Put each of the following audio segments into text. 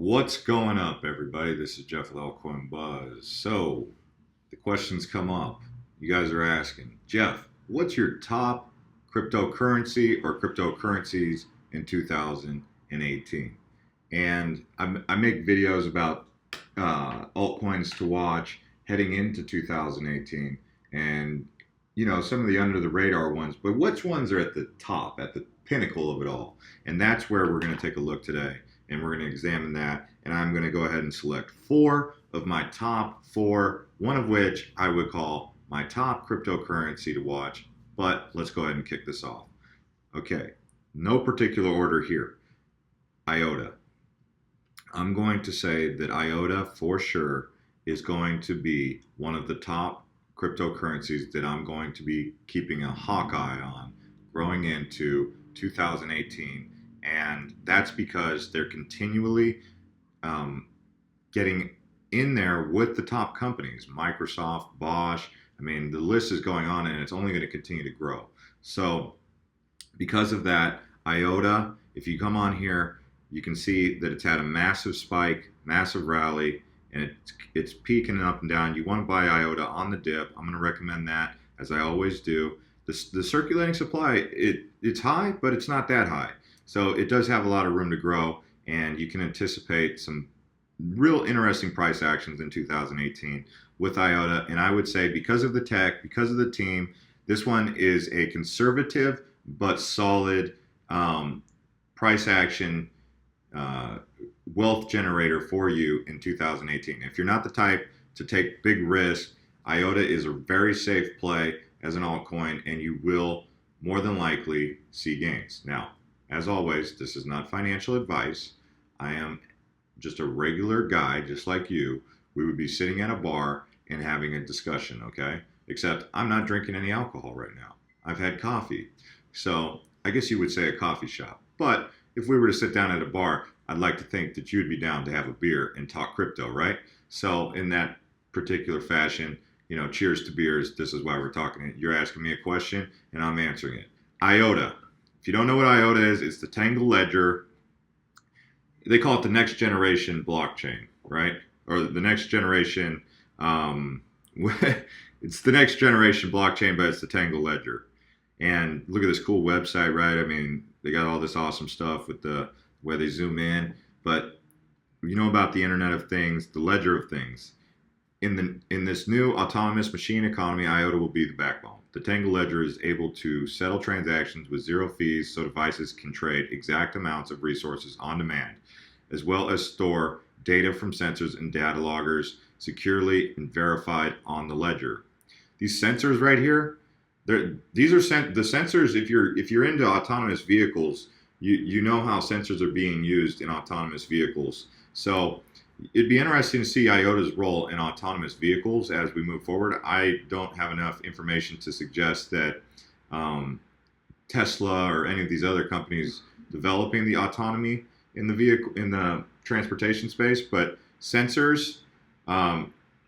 What's going up, everybody? This is Jeff with Altcoin Buzz. So, the questions come up. You guys are asking, Jeff, what's your top cryptocurrency or cryptocurrencies in 2018? And I make videos about altcoins to watch heading into 2018, and some of the under the radar ones. But which ones are at the top, at the pinnacle of it all? And that's where we're going to take a look today, and we're going to examine that. And I'm going to go ahead and select four of my top four, one of which I would call my top cryptocurrency to watch. But let's go ahead and kick this off. Okay, no particular order here. IOTA. I'm going to say that IOTA for sure is going to be one of the top cryptocurrencies that I'm going to be keeping a hawk eye on growing into 2018. And that's because they're continually getting in there with the top companies, Microsoft, Bosch. I mean, the list is going on and it's only going to continue to grow. So because of that, IOTA, if you come on here, you can see that it's had a massive spike, massive rally, and it's peaking up and down. You want to buy IOTA on the dip. I'm going to recommend that, as I always do. The circulating supply, it's high, but it's not that high. So it does have a lot of room to grow, and you can anticipate some real interesting price actions in 2018 with IOTA. And I would say because of the tech, because of the team, this one is a conservative but solid price action wealth generator for you in 2018. If you're not the type to take big risks, IOTA is a very safe play as an altcoin, and you will more than likely see gains. Now, as always, this is not financial advice. I am just a regular guy, just like you. We would be sitting at a bar and having a discussion, okay? Except I'm not drinking any alcohol right now. I've had coffee. So I guess you would say a coffee shop. But if we were to sit down at a bar, I'd like to think that you'd be down to have a beer and talk crypto, right? So in that particular fashion, cheers to beers. This is why we're talking. You're asking me a question and I'm answering it. IOTA. If you don't know what IOTA is, it's the Tangle ledger. They call it the next generation blockchain, right? Or the next generation, it's the next generation blockchain, but it's the Tangle ledger. And look at this cool website, right? I mean, they got all this awesome stuff with the where they zoom in. But you know about the Internet of Things, the ledger of things. In this new autonomous machine economy, IOTA will be the backbone. The Tangle ledger is able to settle transactions with zero fees, so devices can trade exact amounts of resources on demand, as well as store data from sensors and data loggers securely and verified on the ledger. These sensors right here, these are the sensors. If you're into autonomous vehicles, you know how sensors are being used in autonomous vehicles. So it'd be interesting to see IOTA's role in autonomous vehicles as we move forward. I don't have enough information to suggest that Tesla or any of these other companies developing the autonomy in the vehicle, in the transportation space, but sensors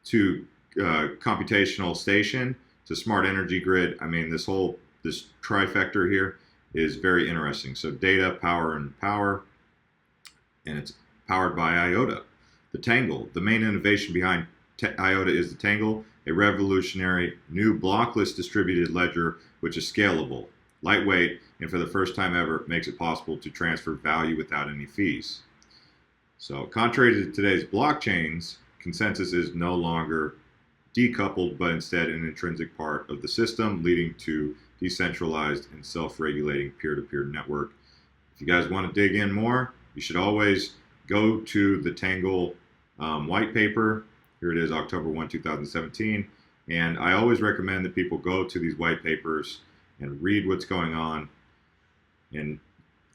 to computational station to smart energy grid. I mean, this trifecta here is very interesting. So data, power, and it's powered by IOTA. The Tangle, the main innovation behind IOTA is the Tangle, a revolutionary new blockless distributed ledger which is scalable, lightweight, and for the first time ever makes it possible to transfer value without any fees. So contrary to today's blockchains, consensus is no longer decoupled, but instead an intrinsic part of the system, leading to decentralized and self-regulating peer-to-peer network. If you guys want to dig in more, you should always go to the Tangle white paper. Here it is, October 1, 2017. And I always recommend that people go to these white papers and read what's going on and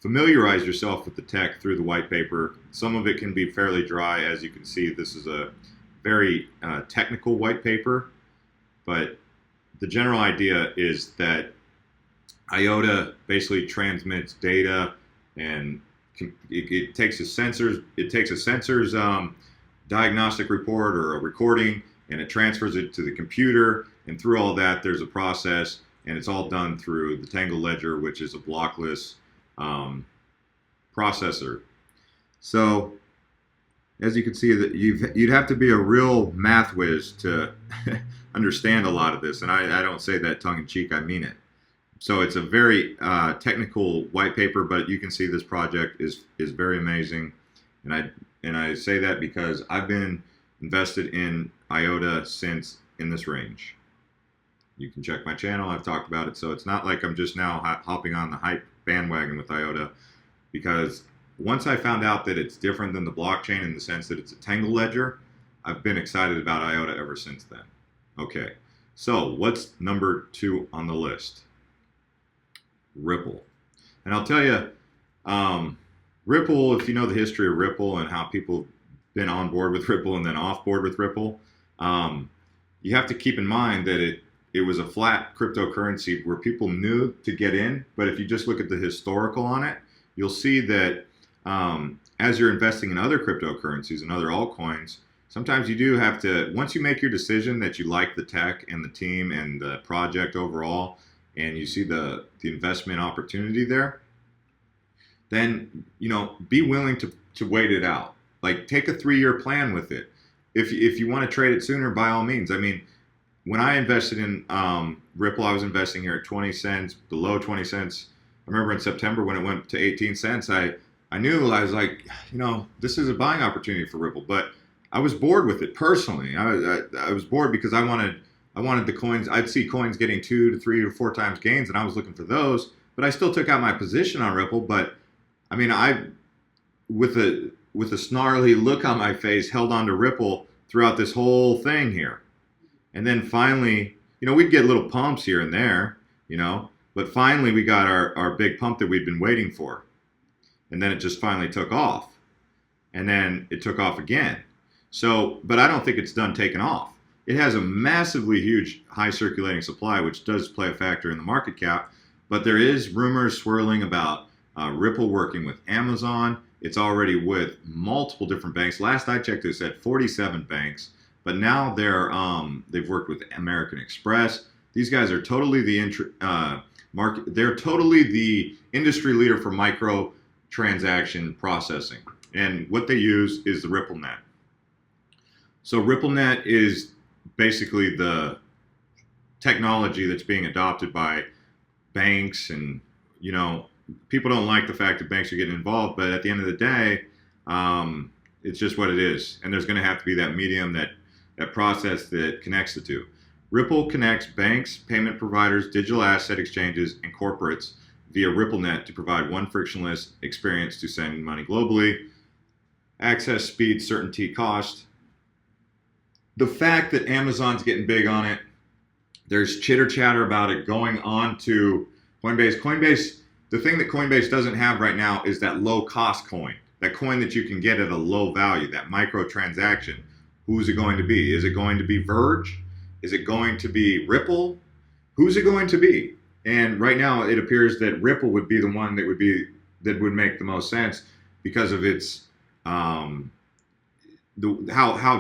familiarize yourself with the tech through the white paper. Some of it can be fairly dry. As you can see, this is a very technical white paper, but the general idea is that IOTA basically transmits data, and it takes a sensor's diagnostic report or a recording, and it transfers it to the computer, and through all that there's a process, and it's all done through the Tangle ledger, which is a blockless processor. So as you can see, that you'd have to be a real math whiz to understand a lot of this, and I don't say that tongue in cheek. I mean it. So it's a very technical white paper, but you can see this project is very amazing, and I say that because I've been invested in IOTA since in this range. You can check my channel. I've talked about it, so it's not like I'm just now hopping on the hype bandwagon with IOTA, because once I found out that it's different than the blockchain in the sense that it's a Tangle ledger, I've been excited about IOTA ever since then. Okay, so what's number 2 on the list? Ripple. And I'll tell you, Ripple, if you know the history of Ripple and how people have been on board with Ripple and then off board with Ripple, you have to keep in mind that it was a flat cryptocurrency where people knew to get in, but if you just look at the historical on it, you'll see that as you're investing in other cryptocurrencies and other altcoins, sometimes you do have to, once you make your decision that you like the tech and the team and the project overall, and you see the investment opportunity there, then, you know, be willing to wait it out. Like, take a 3-year plan with it. If you want to trade it sooner, by all means. I mean, when I invested in Ripple, I was investing here at 20 cents, below 20 cents. I remember in September when it went to 18 cents, I knew, I was like, you know, this is a buying opportunity for Ripple, but I was bored with it personally. I was bored because I wanted the coins. I'd see coins getting 2 to 3 or 4 times gains, and I was looking for those. But I still took out my position on Ripple. But I mean, with a snarly look on my face, held on to Ripple throughout this whole thing here. And then finally, you know, we'd get little pumps here and there, you know, but finally we got our big pump that we'd been waiting for. And then it just finally took off. And then it took off again. So, but I don't think it's done taking off. It has a massively huge high circulating supply, which does play a factor in the market cap. But there is rumors swirling about Ripple working with Amazon. It's already with multiple different banks. Last I checked, it said 47 banks. But now they've worked with American Express. These guys are totally they're totally the industry leader for micro transaction processing. And what they use is the RippleNet. So RippleNet is basically the technology that's being adopted by banks, and, you know, people don't like the fact that banks are getting involved, but at the end of the day, it's just what it is. And there's going to have to be that medium, that process that connects the two. Ripple connects banks, payment providers, digital asset exchanges, and corporates via RippleNet to provide one frictionless experience to send money globally. Access, speed, certainty, cost. The fact that Amazon's getting big on it, there's chitter chatter about it going on to Coinbase. Coinbase, the thing that Coinbase doesn't have right now is that low cost coin, that coin that you can get at a low value, that micro transaction. Who's it going to be? Is it going to be Verge? Is it going to be Ripple? Who's it going to be? And right now it appears that Ripple would be the one that would make the most sense because of its how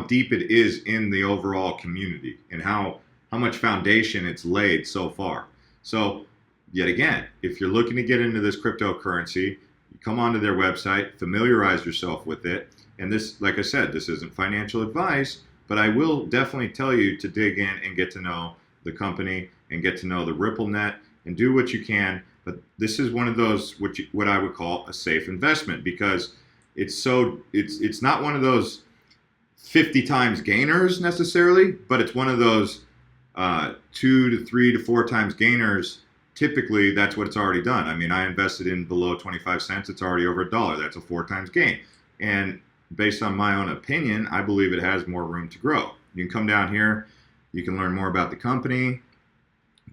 deep it is in the overall community and how much foundation it's laid so far. So yet again, if you're looking to get into this cryptocurrency, you come onto their website, familiarize yourself with it. And this, like I said, this isn't financial advice, but I will definitely tell you to dig in and get to know the company and get to know the RippleNet and do what you can. But this is one of those what I would call a safe investment, because it's not one of those 50 times gainers necessarily, but it's one of those 2 to 3 to 4 times gainers. Typically, that's what it's already done. I mean, I invested in below 25 cents. It's already over $1. That's a 4 times gain. And based on my own opinion, I believe it has more room to grow. You can come down here. You can learn more about the company,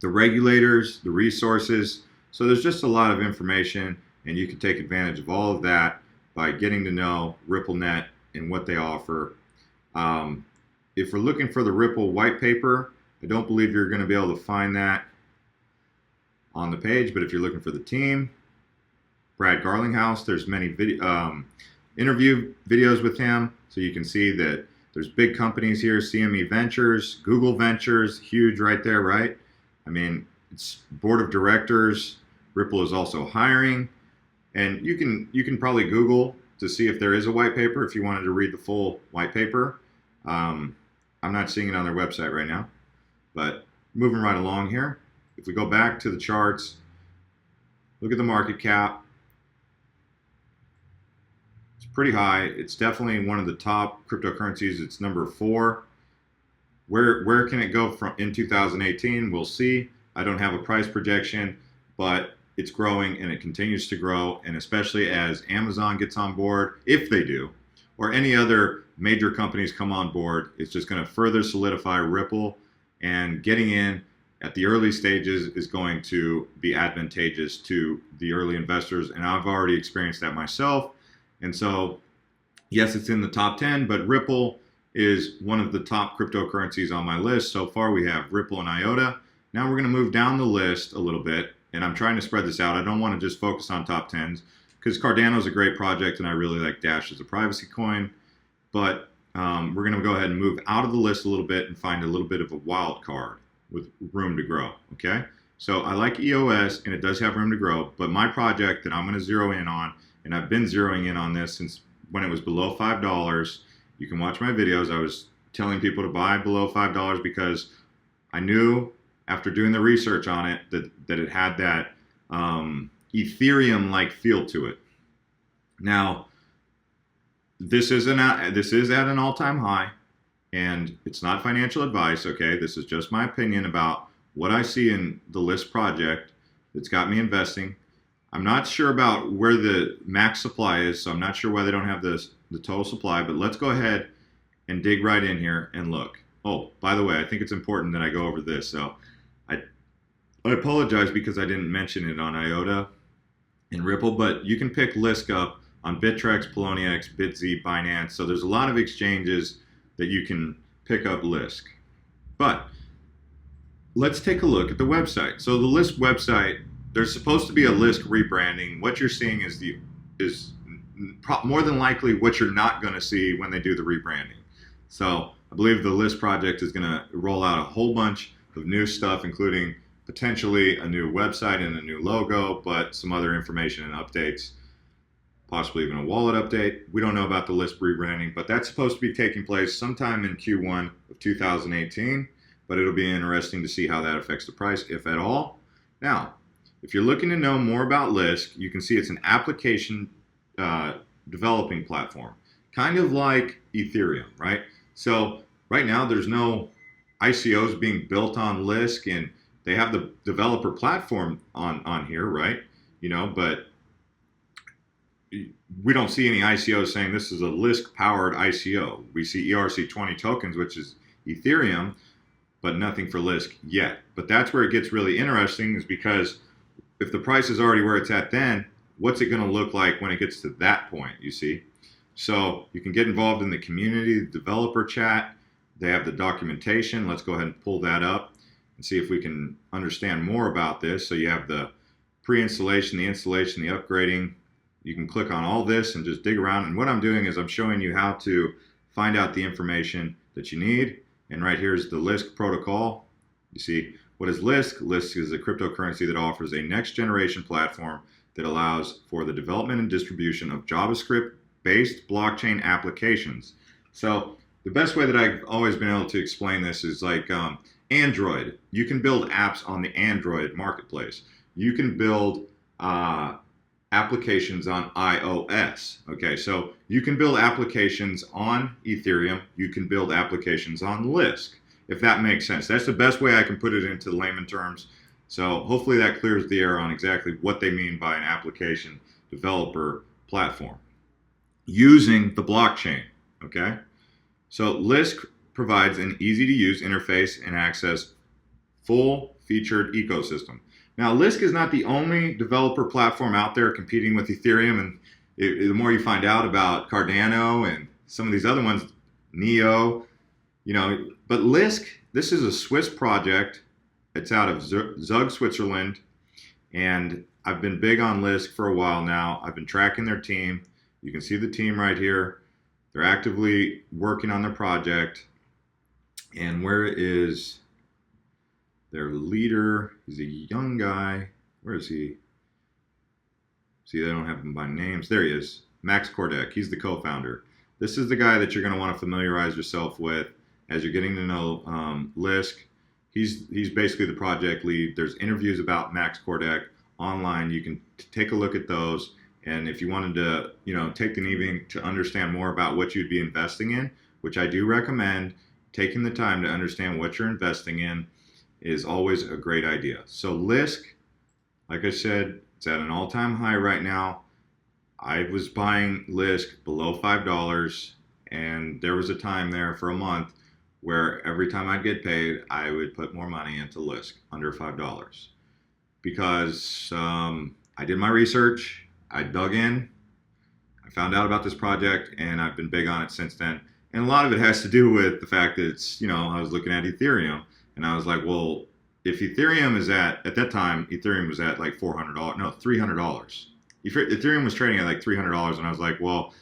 the regulators, the resources. So there's just a lot of information, and you can take advantage of all of that by getting to know RippleNet and what they offer. If we're looking for the Ripple white paper, I don't believe you're going to be able to find that on the page, but if you're looking for the team, Brad Garlinghouse, there's many interview videos with him, so you can see that there's big companies here, CME Ventures, Google Ventures, huge right there, right? I mean, it's board of directors. Ripple is also hiring, and you can probably Google to see if there is a white paper, if you wanted to read the full white paper. I'm not seeing it on their website right now, but moving right along here. If we go back to the charts, look at the market cap. It's pretty high. It's definitely one of the top cryptocurrencies. It's number 4. Where can it go from in 2018? We'll see. I don't have a price projection, but it's growing and it continues to grow. And especially as Amazon gets on board, if they do, or any other major companies come on board, it's just going to further solidify Ripple, and getting in at the early stages is going to be advantageous to the early investors. And I've already experienced that myself. And so, yes, it's in the top 10, but Ripple is one of the top cryptocurrencies on my list. So far, we have Ripple and IOTA. Now we're going to move down the list a little bit, and I'm trying to spread this out. I don't want to just focus on top 10s because Cardano is a great project, and I really like Dash as a privacy coin. But we're going to go ahead and move out of the list a little bit and find a little bit of a wild card with room to grow, okay? So I like EOS, and it does have room to grow, but my project that I'm going to zero in on, and I've been zeroing in on this since when it was below $5. You can watch my videos. I was telling people to buy below $5 because I knew after doing the research on it that it had that Ethereum-like feel to it. Now, this is at an all-time high, and it's not financial advice, okay? This is just my opinion about what I see in the Lisk project that's got me investing. I'm not sure about where the max supply is, so I'm not sure why they don't have the total supply, but let's go ahead and dig right in here and look. Oh, by the way, I think it's important that I go over this. So I apologize because I didn't mention it on IOTA and Ripple, but you can pick Lisk up on Bittrex, Poloniex, BitZ, Binance. So there's a lot of exchanges that you can pick up Lisk. But let's take a look at the website. So the Lisk website, there's supposed to be a Lisk rebranding. What you're seeing is more than likely what you're not going to see when they do the rebranding. So I believe the Lisk project is going to roll out a whole bunch of new stuff, including potentially a new website and a new logo, but some other information and updates, possibly even a wallet update. We don't know about the Lisk rebranding, but that's supposed to be taking place sometime in Q1 of 2018, but it'll be interesting to see how that affects the price, if at all. Now, if you're looking to know more about Lisk, you can see it's an application developing platform, kind of like Ethereum, right? So right now there's no ICOs being built on Lisk, and they have the developer platform on here, right? But we don't see any ICOs saying this is a Lisk powered ICO. We see ERC20 tokens, which is Ethereum, but nothing for Lisk yet. But that's where it gets really interesting, is because if the price is already where it's at then, what's it going to look like when it gets to that point, you see? So you can get involved in the community, the developer chat. They have the documentation. Let's go ahead and pull that up and see if we can understand more about this. So you have the pre-installation, the installation, the upgrading. You can click on all this and just dig around. And what I'm doing is I'm showing you how to find out the information that you need. And right here is the Lisk protocol. You see, what is Lisk? Lisk is a cryptocurrency that offers a next generation platform that allows for the development and distribution of JavaScript-based blockchain applications. So the best way that I've always been able to explain this is like Android. You can build apps on the Android marketplace. You can build applications on iOS. Okay, so you can build applications on Ethereum. You can build applications on Lisk, if that makes sense. That's the best way I can put it into layman terms. So hopefully that clears the air on exactly what they mean by an application developer platform using the blockchain, okay? So Lisk provides an easy-to-use interface and access full-featured ecosystem. Now, Lisk is not the only developer platform out there competing with Ethereum, and the more you find out about Cardano and some of these other ones, Neo, but Lisk, this is a Swiss project. It's out of Zug, Switzerland, and I've been big on Lisk for a while now. I've been tracking their team. You can see the team right here. They're actively working on their project. And where is their leader? He's a young guy. Where is he? See, they don't have him by names. There he is. Max Kordek. He's the co-founder. This is the guy that you're going to want to familiarize yourself with as you're getting to know Lisk. He's basically the project lead. There's interviews about Max Kordek online. You can take a look at those. And if you wanted to, take an evening to understand more about what you'd be investing in, which I do recommend, taking the time to understand what you're investing in is always a great idea. So Lisk, like I said, it's at an all-time high right now. I was buying Lisk below $5, and there was a time there for a month where every time I'd get paid, I would put more money into Lisk under $5 because I did my research, I dug in, I found out about this project, and I've been big on it since then. And a lot of it has to do with the fact that it's, I was looking at Ethereum, and I was like, well, if Ethereum is at that time, Ethereum was at like $400, no, $300. Ethereum was trading at like $300, and I was like, well,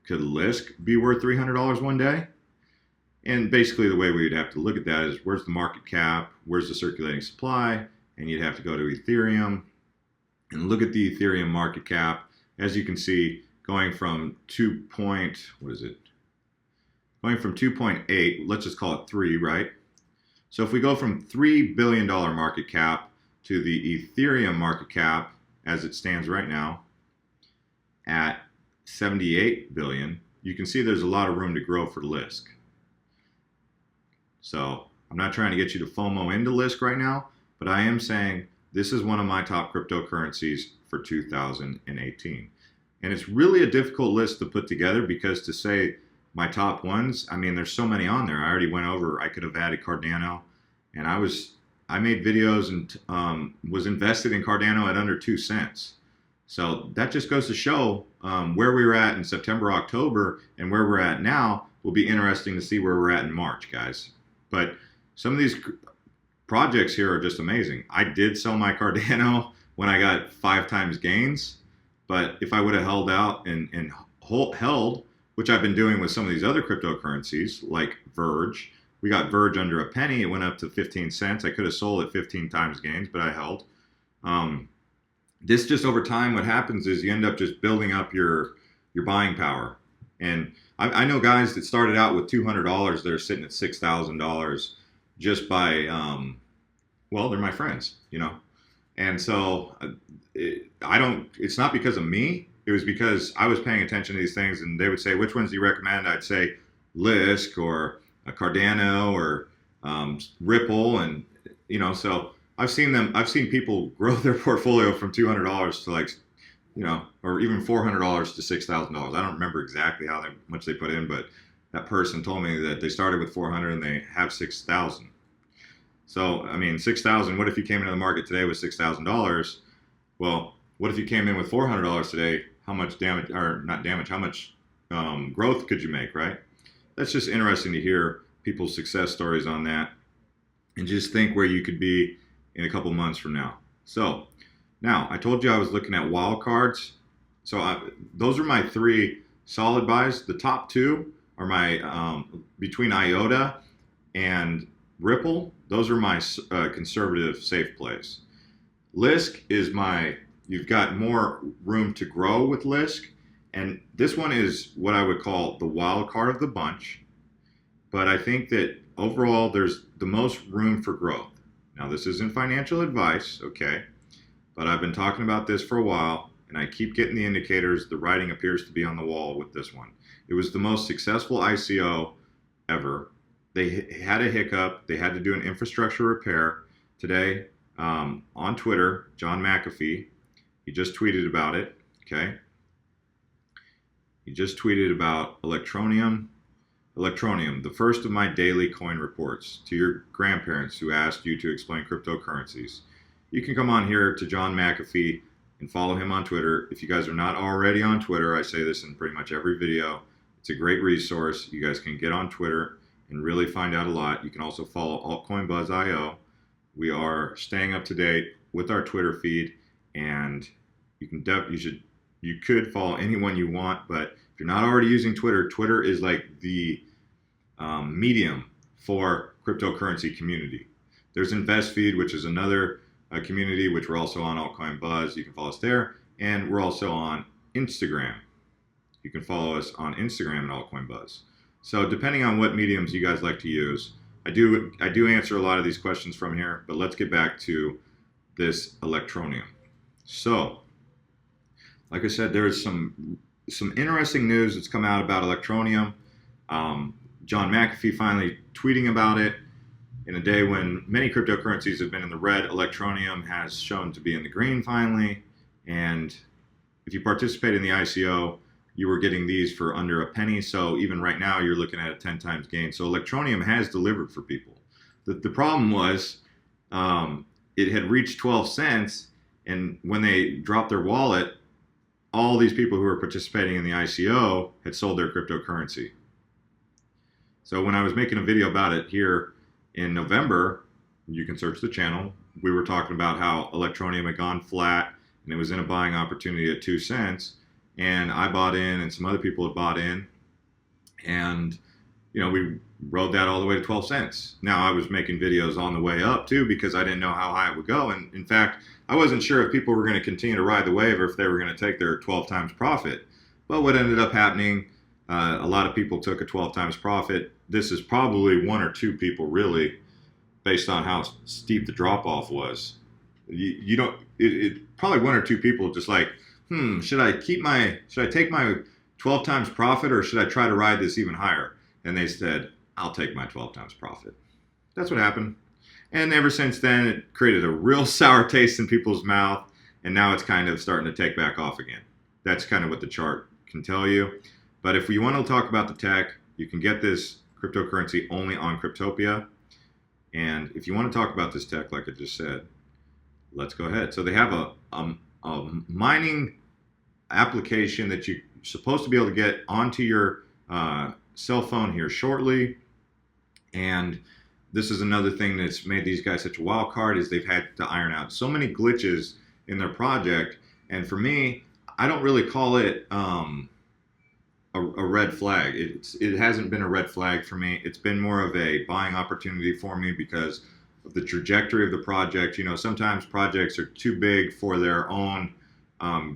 could Lisk be worth $300 one day? And basically the way we would have to look at that is where's the market cap, where's the circulating supply, and you'd have to go to Ethereum and look at the Ethereum market cap. As you can see, going from 2.8, let's just call it 3, right? So if we go from $3 billion market cap to the Ethereum market cap as it stands right now at 78 billion, you can see there's a lot of room to grow for Lisk. So I'm not trying to get you to FOMO into Lisk right now, but I am saying this is one of my top cryptocurrencies for 2018. And it's really a difficult list to put together because to say my top ones, I mean, there's so many on there. I already went over, I could have added Cardano, and I made videos and was invested in Cardano at under 2 cents. So that just goes to show where we were at in September, October, and where we're at now will be interesting to see where we're at in March, guys. But some of these projects here are just amazing. I did sell my Cardano when I got 5 times gains, but if I would have held out and held, which I've been doing with some of these other cryptocurrencies like Verge, we got Verge under a penny. It went up to 15 cents. I could have sold at 15 times gains, but I held. This just over time, what happens is you end up just building up your buying power. And I know guys that started out with $200 that are sitting at $6,000 just by, well, they're my friends, And so it's not because of me. It was because I was paying attention to these things, and they would say, which ones do you recommend? I'd say Lisk or Cardano or Ripple. And, so I've seen people grow their portfolio from $200 to like, or even $400 to $6,000. I don't remember exactly how much they put in, but that person told me that they started with 400 and they have 6,000. So, I mean, 6,000, what if you came into the market today with $6,000? Well, what if you came in with $400 today? How much damage, or not damage, how much growth could you make, right? That's just interesting to hear people's success stories on that and just think where you could be in a couple months from now. So, now, I told you I was looking at wildcards. So, those are my 3 solid buys. The top 2 are my, between IOTA and Ripple, those are my conservative safe plays. Lisk is you've got more room to grow with Lisk. And this one is what I would call the wild card of the bunch. But I think that overall, there's the most room for growth. Now, this isn't financial advice, okay? But I've been talking about this for a while, and I keep getting the indicators. The writing appears to be on the wall with this one. It was the most successful ICO ever. They had a hiccup. They had to do an infrastructure repair. Today, on Twitter, John McAfee, he just tweeted about it, okay? He just tweeted about Electroneum, the first of my daily coin reports to your grandparents who asked you to explain cryptocurrencies. You can come on here to John McAfee and follow him on Twitter. If you guys are not already on Twitter, I say this in pretty much every video. It's a great resource. You guys can get on Twitter and really find out a lot. You can also follow Altcoin Buzz.io. We are staying up to date with our Twitter feed, and you could follow anyone you want, but if you're not already using Twitter, Twitter is like the medium for cryptocurrency community. There's InvestFeed, which is another community, which we're also on Altcoin Buzz. You can follow us there, and we're also on Instagram. You can follow us on Instagram at Altcoin Buzz. So depending on what mediums you guys like to use, I do answer a lot of these questions from here, but let's get back to this Electroneum. So, like I said, there is some interesting news that's come out about Electroneum. John McAfee finally tweeting about it in a day when many cryptocurrencies have been in the red. Electroneum has shown to be in the green finally, and if you participate in the ICO, you were getting these for under a penny. So even right now, you're looking at a 10 times gain. So Electroneum has delivered for people. The problem was it had reached 12 cents, and when they dropped their wallet, all these people who were participating in the ICO had sold their cryptocurrency. So when I was making a video about it here in November, you can search the channel, we were talking about how Electroneum had gone flat and it was in a buying opportunity at 2 cents. And I bought in and some other people had bought in. And, you know, we rode that all the way to 12 cents. Now I was making videos on the way up too because I didn't know how high it would go. And in fact, I wasn't sure if people were going to continue to ride the wave or if they were going to take their 12 times profit. But what ended up happening, a lot of people took a 12 times profit. This is probably one or two people really, based on how steep the drop off was. You don't, probably one or two people just like, should I take my 12 times profit or should I try to ride this even higher? And they said, I'll take my 12 times profit. That's what happened. And ever since then, it created a real sour taste in people's mouth. And now it's kind of starting to take back off again. That's kind of what the chart can tell you. But if you want to talk about the tech, you can get this cryptocurrency only on Cryptopia. And if you want to talk about this tech, like I just said, let's go ahead. So they have a mining application that you're supposed to be able to get onto your cell phone here shortly. And this is another thing that's made these guys such a wild card is they've had to iron out so many glitches in their project. And for me, I don't really call it a red flag. It hasn't been a red flag for me. It's been more of a buying opportunity for me because of the trajectory of the project. You know, sometimes projects are too big for their own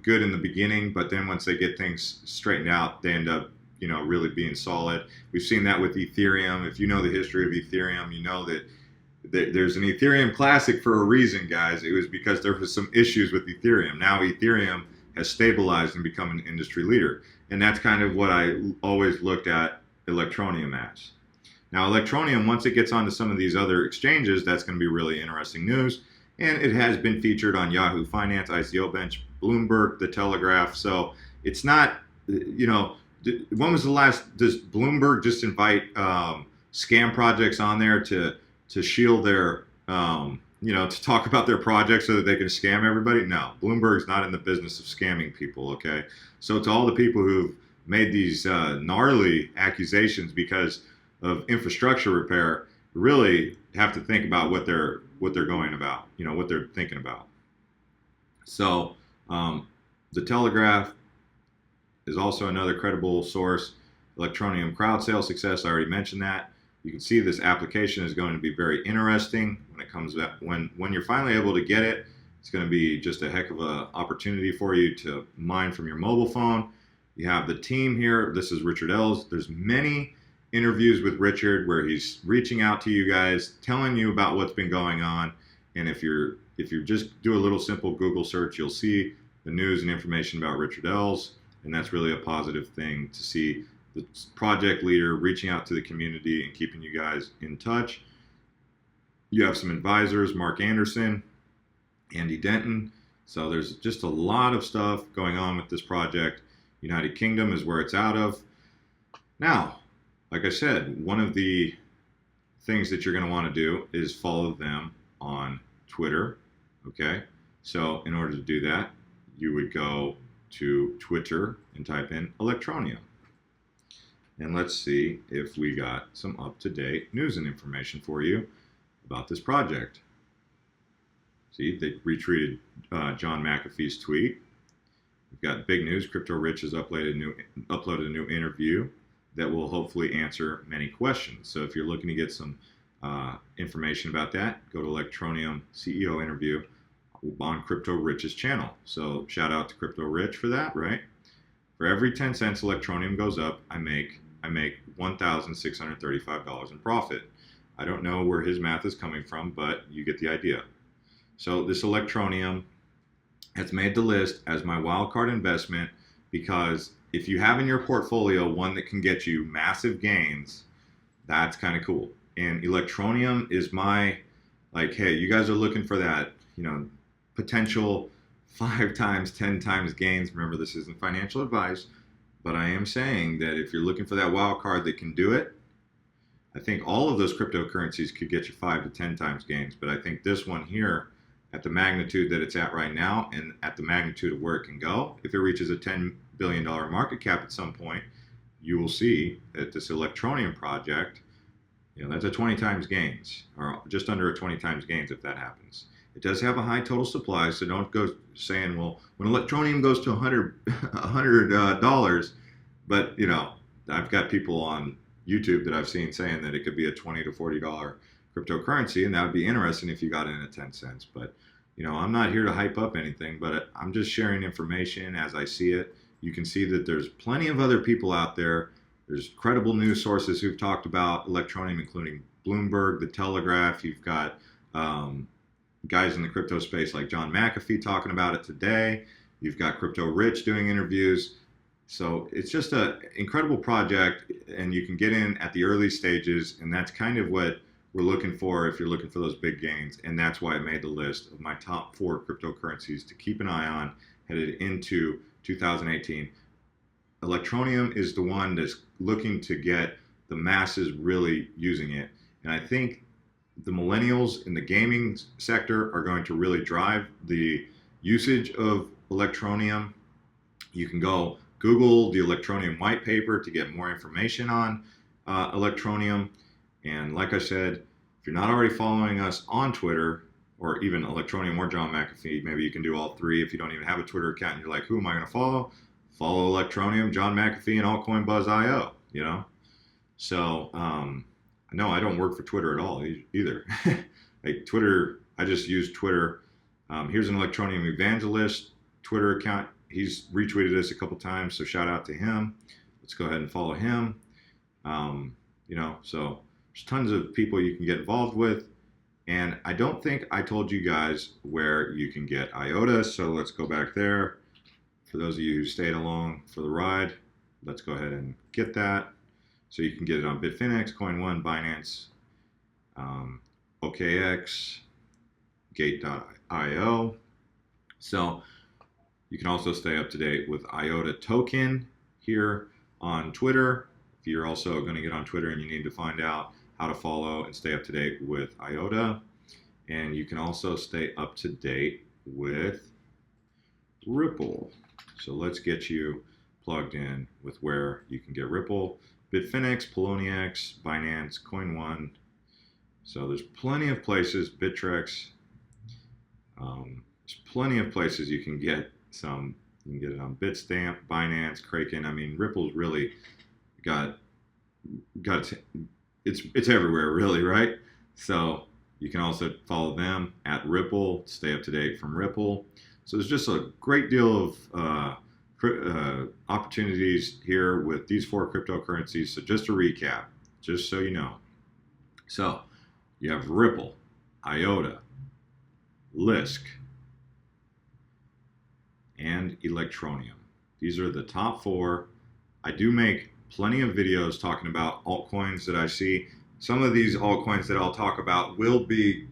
good in the beginning, but then once they get things straightened out, they end up, you know, really being solid. We've seen that with Ethereum. If you know the history of Ethereum, you know that there's an Ethereum classic for a reason, guys. It was because there was some issues with Ethereum. Now Ethereum has stabilized and become an industry leader. And that's kind of what I always looked at Electroneum as. Now Electroneum, once it gets onto some of these other exchanges, that's going to be really interesting news. And it has been featured on Yahoo Finance, ICO Bench, Bloomberg, The Telegraph. So it's not, you know, when was the last, does Bloomberg just invite scam projects on there to shield their, you know, to talk about their projects so that they can scam everybody? No, Bloomberg's not in the business of scamming people, okay? So to all the people who've made these gnarly accusations because of infrastructure repair, really have to think about what they're going about, you know, what they're thinking about. So the Telegraph is also another credible source. Electroneum crowd sale success, I already mentioned that. You can see this application is going to be very interesting when it comes up. When you're finally able to get it, it's going to be just a heck of an opportunity for you to mine from your mobile phone. You have the team here. This is Richard Ells. There's many interviews with Richard where he's reaching out to you guys, telling you about what's been going on. And if you just do a little simple Google search, you'll see the news and information about Richard Ells. And that's really a positive thing to see the project leader reaching out to the community and keeping you guys in touch. You have some advisors, Mark Anderson, Andy Denton. So there's just a lot of stuff going on with this project. United Kingdom is where it's out of. Now, like I said, one of the things that you're going to want to do is follow them on Twitter. Okay, so in order to do that, you would go to Twitter and type in Electroneum. And let's see if we got some up-to-date news and information for you about this project. See, they retweeted John McAfee's tweet. We've got big news. Crypto Rich has uploaded a new interview that will hopefully answer many questions. So if you're looking to get some information about that, go to Electroneum CEO interview on Crypto Rich's channel. So shout out to Crypto Rich for that, right? For every 10 cents Electroneum goes up, I make $1,635 in profit. I don't know where his math is coming from, but you get the idea. So this Electroneum has made the list as my wildcard investment, because if you have in your portfolio one that can get you massive gains, that's kind of cool. And Electroneum is my, like, hey, you guys are looking for that, potential 5 times, 10 times gains. Remember, this isn't financial advice, but I am saying that if you're looking for that wild card that can do it, I think all of those cryptocurrencies could get you 5 to 10 times gains. But I think this one here, at the magnitude that it's at right now and at the magnitude of where it can go, if it reaches a $10 billion market cap at some point, you will see that this Electroneum project, that's a 20 times gains, or just under a 20 times gains if that happens. It does have a high total supply, so don't go saying, well, when Electroneum goes to $100, but I've got people on YouTube that I've seen saying that it could be a $20 to $40 cryptocurrency, and that would be interesting if you got in at 10 cents. But I'm not here to hype up anything, but I'm just sharing information as I see it. You can see that there's plenty of other people out there. There's credible news sources who've talked about Electroneum, including Bloomberg, The Telegraph. You've got guys in the crypto space like John McAfee talking about it today. You've got Crypto Rich doing interviews. So it's just an incredible project, and you can get in at the early stages, and that's kind of what we're looking for if you're looking for those big gains. And that's why I made the list of my top 4 cryptocurrencies to keep an eye on headed into 2018. Electroneum is the one that's looking to get the masses really using it. And I think the millennials in the gaming sector are going to really drive the usage of Electroneum. You can go Google the Electroneum white paper to get more information on Electroneum. And like I said, if you're not already following us on Twitter, or even Electroneum or John McAfee, maybe you can do all 3. If you don't even have a Twitter account and you're like, who am I going to follow? Follow Electroneum, John McAfee, and Altcoin Buzz IO, So, no, I don't work for Twitter at all either. Like Twitter, I just use Twitter. Here's an Electroneum evangelist Twitter account. He's retweeted us a couple times, so shout out to him. Let's go ahead and follow him. So there's tons of people you can get involved with. And I don't think I told you guys where you can get IOTA, so let's go back there. For those of you who stayed along for the ride, let's go ahead and get that. So you can get it on Bitfinex, Coin1, Binance, OKX, Gate.io. So you can also stay up to date with IOTA token here on Twitter. If you're also going to get on Twitter and you need to find out how to follow and stay up to date with IOTA. And you can also stay up to date with Ripple. So let's get you plugged in with where you can get Ripple, Bitfinex, Poloniex, Binance, Coin1. So there's plenty of places, Bittrex. There's plenty of places you can get some. You can get it on Bitstamp, Binance, Kraken. I mean, Ripple's really got it's everywhere, really, right? So you can also follow them at Ripple, stay up to date from Ripple. So there's just a great deal of opportunities here with these 4 cryptocurrencies. So just to recap, just so you know. So you have Ripple, IOTA, Lisk, and Electroneum. These are the top 4. I do make plenty of videos talking about altcoins that I see. Some of these altcoins that I'll talk about will be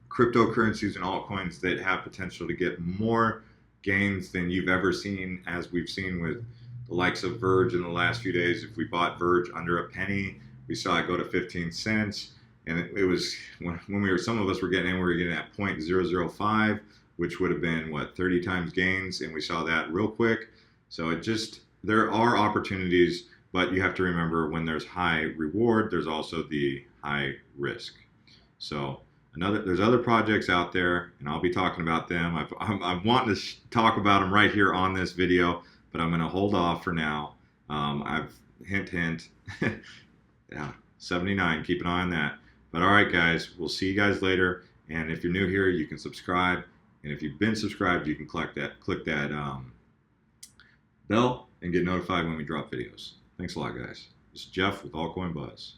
cryptocurrencies and altcoins that have potential to get more gains than you've ever seen, as we've seen with the likes of Verge in the last few days. If we bought Verge under a penny, we saw it go to 15 cents. And it was when some of us were getting in, we were getting at 0.005, which would have been, 30 times gains. And we saw that real quick. So there are opportunities, but you have to remember, when there's high reward, there's also the high risk. So there's other projects out there, and I'll be talking about them. I'm wanting to talk about them right here on this video, but I'm going to hold off for now. Hint, yeah, 79. Keep an eye on that. But all right, guys, we'll see you guys later. And if you're new here, you can subscribe. And if you've been subscribed, you can click that bell, and get notified when we drop videos. Thanks a lot, guys. This is Jeff with Altcoin Buzz.